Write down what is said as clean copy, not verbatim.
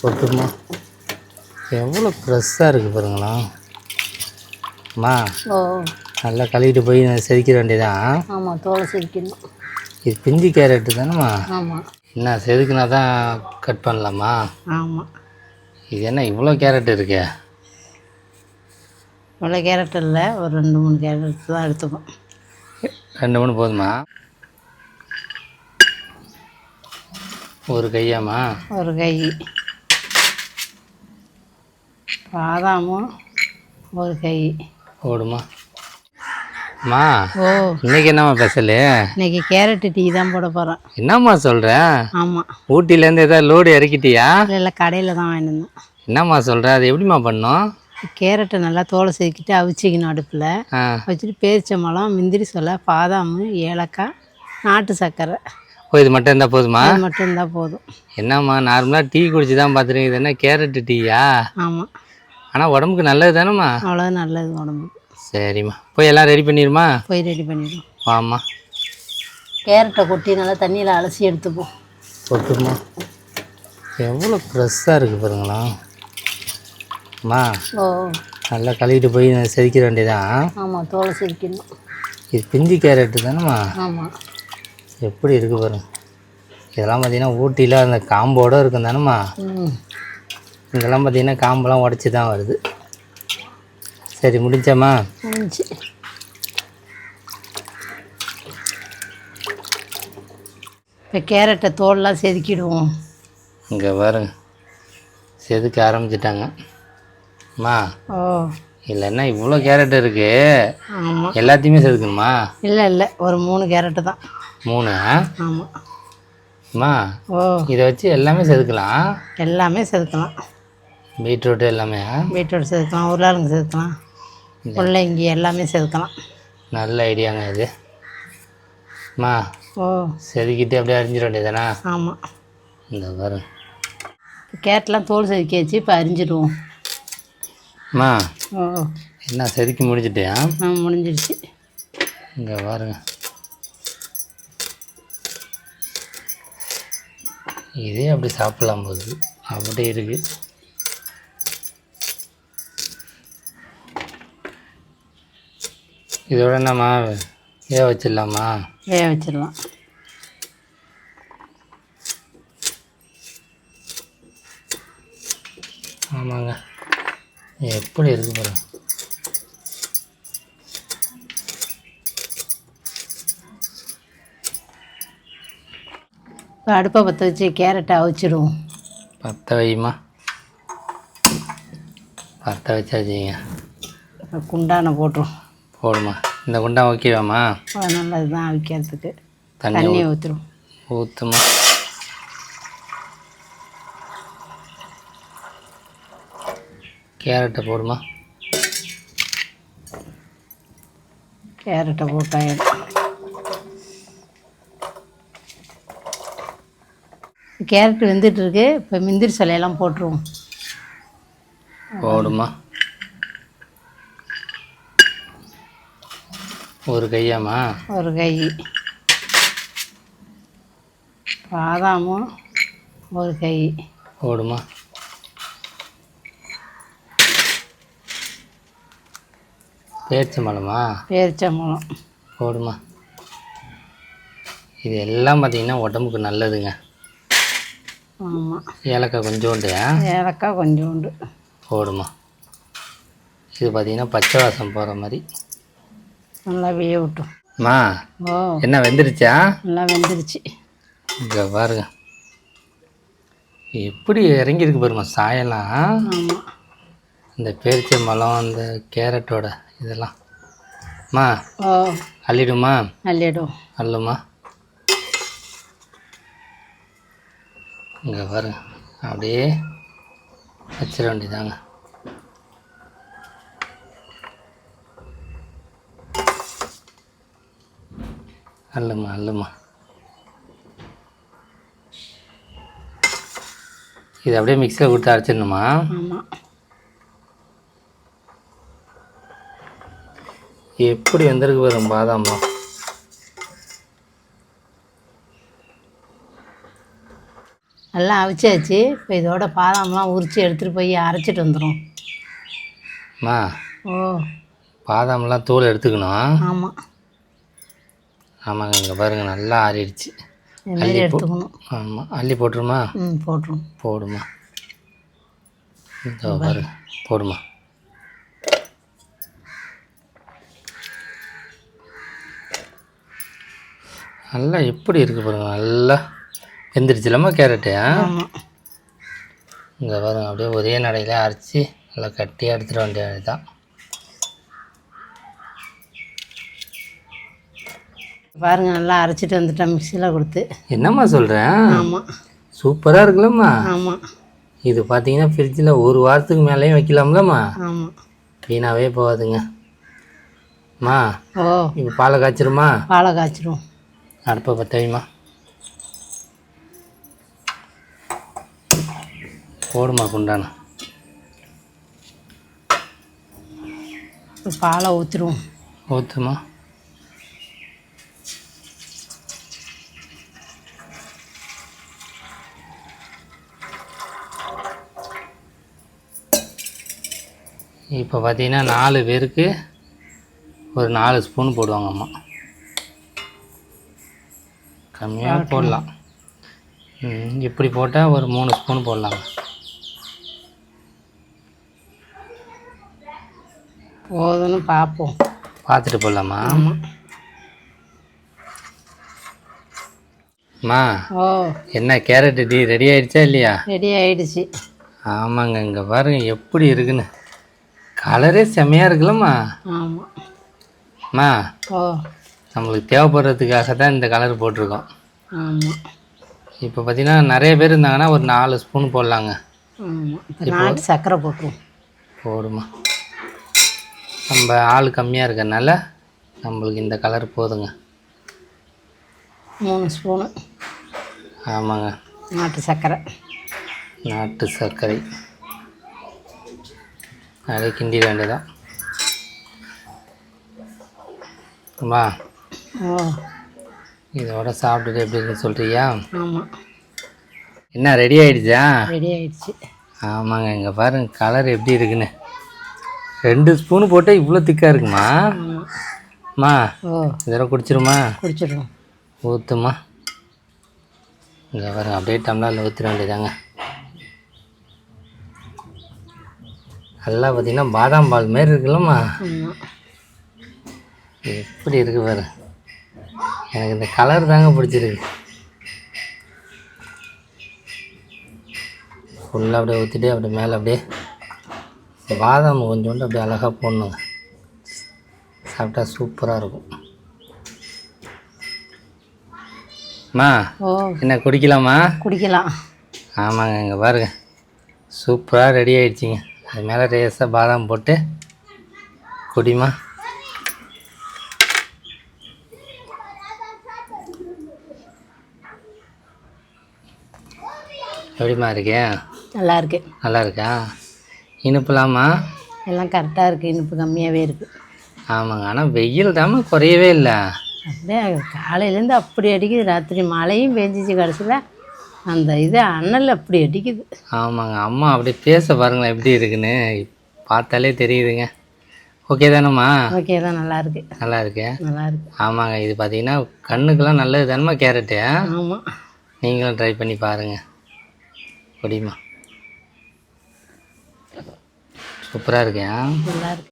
போட்டுமா. எவ்வளோ ஃப்ரெஷ்ஷாக இருக்குது பாருங்களா. அம்மா ஓ நல்லா கழுவிட்டு போய் செதுக்கிற வேண்டியதான். ஆமாம், தோலை செதுக்கணும். இது பிஞ்சு கேரட்டு தானேம்மா? ஆமாம். என்ன செதுக்குனா தான் கட் பண்ணலாமா? ஆமாம். இது என்ன இவ்வளோ கேரட் இருக்கே? இவ்வளோ கேரட் இல்லை, ஒரு 2-3 கேரட் தான் எடுத்துப்போம். 2-3 போதுமா? ஒரு கையாம்மா? ஒரு கை. பாதாமும் ஒரு கை போடுமா. அம்மா ஓ இன்னைக்கு என்னம்மா ஸ்பெஷலு? இன்னைக்கு கேரட்டு டீ தான் போட போகிறேன். என்னம்மா சொல்கிற? ஆமாம். ஊட்டிலேருந்து ஏதாவது லோடு இறக்கிட்டியா? இல்லை, கடையில் தான் வாங்கிட்டு வந்தேன். என்னம்மா சொல்கிற? அது எப்படிம்மா பண்ணோம்? கேரட்டை நல்லா தோலை செதுக்கிட்டு அவிச்சிக்கணும் அடுப்பில். வச்சுட்டு பேரிச்சம்பழம், முந்திரி சோளை, பாதாம், ஏலக்காய், நாட்டு சர்க்கரை. ஓ இது மட்டும் இருந்தால் போதுமா? அது மட்டும் இருந்தால் போதும். என்னம்மா நார்மலாக டீ குடிச்சு தான் பார்த்துருக்கீங்க, இது என்ன கேரட்டு டீயா? ஆமாம். ஆனால் உடம்புக்கு நல்லது தானேம்மா? அவ்வளோ நல்லது உடம்புக்கு. சரிம்மா, போய் எல்லாம் ரெடி பண்ணிடுமா? போய் ரெடி பண்ணிடுவோம். வாம்மா. கேரட்டை கொட்டி நல்லா தண்ணியில் அலசி எடுத்துப்போம். போட்டுமா. எவ்வளோ ஃப்ரெஷ்ஷாக இருக்குது பாருங்களா. அம்மா ஓ நல்லா கழுவிட்டு போய் செதுக்கிற வேண்டியதான். ஆமாம், தோலை செதுக்கணும். இது பிஞ்சு கேரட்டு தானேம்மா? ஆமாம். எப்படி இருக்குது பாருங்க. இதெல்லாம் பார்த்தீங்கன்னா ஊட்டியில் அந்த காம்போடு இருக்கும் தானேம்மா? இதெல்லாம் பார்த்தீங்கன்னா காம்பெல்லாம் உடச்சி தான் வருது. சரி முடிஞ்சாம்மா? முடிஞ்சு. இப்போ கேரட்டை தோலெலாம் செதுக்கிடுவோம். இங்கே பாருங்க, செதுக்க ஆரம்பிச்சிட்டாங்க. அம்மா ஓ இல்லைன்னா இவ்வளோ கேரட் இருக்குது, ஆமாம். எல்லாத்தையுமே செதுக்கணுமா? இல்லை, ஒரு 3 கேரட்டு தான். 3? ஆமாம். அம்மா ஓ இதை வச்சு எல்லாமே செதுக்கலாம். எல்லாமே செதுக்கலாம். பீட்ரூட்டு எல்லாமே? பீட்ரூட் செதுக்கலாம், உருளைக்கிழங்கு செதுக்கலாம், முள்ளங்கி எல்லாமே செதுக்கலாம். நல்ல ஐடியாங்க இது. அம்மா ஓ செதுக்கிட்டு அப்படியே அரிஞ்சிட வேண்டியதானே? ஆமாம். இந்த பாருங்க. கேரட்லாம் தோல் செதுக்கி வச்சு இப்போ அரிஞ்சிடுவோம். அம்மா ஓ என்ன செதுக்கி முடிச்சிட்டியா? முடிஞ்சிடுச்சு. இங்கே பாருங்க, இதே அப்படி சாப்பிட்லாம் போகுது, அப்படி இருக்குது. இதோட நம்ம வேக வச்சிடலாமா? வேக வச்சிடலாம். ஆமாங்க, எப்படி இருக்கு பாருங்க. இப்போ அடுப்பை பற்ற வச்சு கேரட்டை அவிச்சிடுவோம். பற்ற வைமா. பற்ற வச்சாச்சிங்க. இப்போ குண்டானை போட்டுரும். போடுமா. இந்த குண்டா ஓகேவாம்மா? நல்லது தான் அவிக்கிறதுக்கு. தண்ணி தண்ணி ஊற்றுரும். ஊற்றுமா. கேரட்டை போடுமா. கேரட்டை போட்டாயிடும். கேரட் வெந்துட்டுருக்கு. இப்போ முந்திரி சோலையெல்லாம் போட்டுருவோம். போடுமா. ஒரு கையாம்மா? ஒரு கை. பாதாமும் ஒரு கை. போடுமா. பேரிச்சம்பழமா? பேரிச்சம்பழம் போடுமா. இது எல்லாம் பார்த்திங்கன்னா உடம்புக்கு நல்லதுங்க. ஆமாம். ஏலக்காய் கொஞ்சோண்டு. ஏலக்காய் கொஞ்சோண்டு போடுமா. இது பார்த்திங்கன்னா பச்சை வாசம் போகிற மாதிரி நல்லா வேகட்டும். அம்மா ஓ என்ன வெந்துருச்சா? நல்லா வெந்துருச்சு. இங்கே பாருங்க, எப்படி இறங்கியிருக்கு பாருமா சாயெல்லாம். ஆமாம். இந்த பேரிச்சம்பழம், அந்த கேரட்டோட இதெல்லாம். அம்மா ஓ அள்ளிடுமா? அள்ளிடும். அல்லுமா. இங்கே பாருங்க, அப்படியே வச்சிட வேண்டியதாங்க. அல்லுமா அல்லுமா. இது அப்படியே மிக்சியில் கொடுத்து அரைச்சிடணுமா? ஆமாம். எப்படி வந்திருக்கு பாருங்க பாதாம்லாம். எல்லாம் அவிச்சாச்சு. இப்போ இதோட பாதாம்லாம் உரித்து எடுத்துகிட்டு போய் அரைச்சிட்டு வந்துடும். மா ஓ பாதாம்லாம் தோல் எடுத்துக்கணும். ஆமாம் ஆமாங்க, இங்கே பாருங்கள் நல்லா ஆறிடுச்சு. இதுமாரி எடுத்துக்கணும். ஆமாம், அள்ளி போட்டுருமா? போட்டுரும். போடுமா, இதோ பாருங்க, போடுமா. நல்லா எப்படி இருக்குது பாருங்க, நல்லா வெந்துருச்சுலாமா கேரட்டு. ஆமாம் இங்கே பாருங்க, அப்படியே ஒரே நடையில அரைச்சி நல்லா கட்டியாக எடுத்துட வேண்டியது தான். பாருங்கள் நல்லா அரைச்சிட்டு வந்துட்டேன் மிக்சியில் கொடுத்து. என்னம்மா சொல்கிறேன்? ஆமாம் சூப்பராக இருக்குல்லம்மா. ஆமாம் இது பார்த்தீங்கன்னா ஃப்ரிட்ஜில் ஒரு வாரத்துக்கு மேலேயும் வைக்கலாம்லம்மா. ஆமாம் வீணாகவே போகாதுங்க. அம்மா ஓ இப்போ பாலை காய்ச்சிருமா? பாலை காய்ச்சிரும். அடுப்பை பற்ற வைமா. போடுமா குண்டான. பாலை ஊற்றிடுவோம். ஊற்றுமா. இப்போ பார்த்தீங்கன்னா 4 பேருக்கு ஒரு 4 ஸ்பூன் போடுவாங்க அம்மா. கம்மியாக போடலாம். இப்படி போட்டால் ஒரு 3 ஸ்பூன் போடலாங்க. போதும்னு பார்ப்போம். பார்த்துட்டு போடலாமா? ஆமாம். அம்மா ஓ என்ன கேரட் டீ ரெடி ஆயிடுச்சா இல்லையா? ரெடி ஆயிடுச்சு. ஆமாங்க, இங்கே பாருங்கள் எப்படி இருக்குன்னு. கலரே செம்மையாக இருக்குல்லம்மா. ஆமாம். அம்மா ஓ நம்மளுக்கு தேவைப்படுறதுக்காக தான் இந்த கலர் போட்டிருக்கோம். ஆமாம். இப்போ பார்த்தீங்கன்னா நிறைய பேர் இருந்தாங்கன்னா ஒரு 4 ஸ்பூன் போடலாங்க. ஆமாம். இப்போ நாட்டு சர்க்கரை போட்டுருவோம். போடுமா. நம்ம ஆள் கம்மியாக இருக்கிறதுனால நம்மளுக்கு இந்த கலர் போதுங்க. 3 ஸ்பூனு. ஆமாங்க, நாட்டு சர்க்கரை. நாட்டு சர்க்கரை அப்படியே கிண்டிட வேண்டியதான். அம்மா ஓ இதோட சாப்பிட்டுட்டு எப்படி இருக்குன்னு சொல்கிறியா? ஆமாம். என்ன ரெடி ஆகிடுச்சா? ரெடி ஆயிடுச்சு. ஆமாங்க, இங்கே பாருங்க கலர் எப்படி இருக்குன்னு. 2 ஸ்பூனு போட்டால் இவ்வளோ திக்காக இருக்குமா? ஆமாம். அம்மா ஓ இதோட குடிச்சிருமா? குடிச்சிடுவோம். ஊற்றுமா. இங்கே பாருங்க அப்படியே டம்ளரில் ஊற்றிட வேண்டியதாங்க. நல்லா பார்த்தீங்கன்னா பாதாம் பால் மாரி இருக்குல்லம்மா. ஆமாம். எப்படி இருக்குது பாரு. எனக்கு இந்த கலர் தாங்க பிடிச்சிருக்கு. ஃபுல்லாக அப்படியே ஊற்றிட்டு அப்படியே மேலே அப்படியே பாதாம் கொஞ்சோண்டு அப்படியே அழகாக போடணுங்க. சாப்பிட்டா சூப்பராக இருக்கும். அம்மா ஓ என்ன குடிக்கலாமா? குடிக்கலாம். ஆமாங்க, இங்கே பாருங்க சூப்பராக ரெடி ஆகிடுச்சிங்க. அது மேலே ரேஸாக பாதாம் போட்டு குடிமா. எப்படிமா இருக்கே? நல்லா இருக்கு. நல்லா இருக்கா? இனிப்புலாமா? எல்லாம் கரெக்டாக இருக்குது. இனிப்பு கம்மியாகவே இருக்குது. ஆமாங்க, ஆனால் வெயில் தாம குறையவே இல்லை. அப்படியே காலையிலேருந்து அப்படி அடிக்குது. ராத்திரி மழையும் பெஞ்சிச்சு. கடைசியில் அந்த இது அனல் அப்படி அடிக்குது. ஆமாங்க, அம்மா அப்படி பேச பாருங்களேன் எப்படி இருக்குன்னு. பார்த்தாலே தெரியுதுங்க. ஓகே தானம்மா? ஓகே தான். நல்லா இருக்கு. நல்லா இருக்கு. நல்லா இருக்கு. ஆமாங்க, இது பார்த்தீங்கன்னா கண்ணுக்கெல்லாம் நல்லது தானம்மா கேரட்டு. ஆமாம். நீங்களும் ட்ரை பண்ணி பாருங்கள். குடிமா. சூப்பராக இருக்கேன். நல்லா இருக்கு.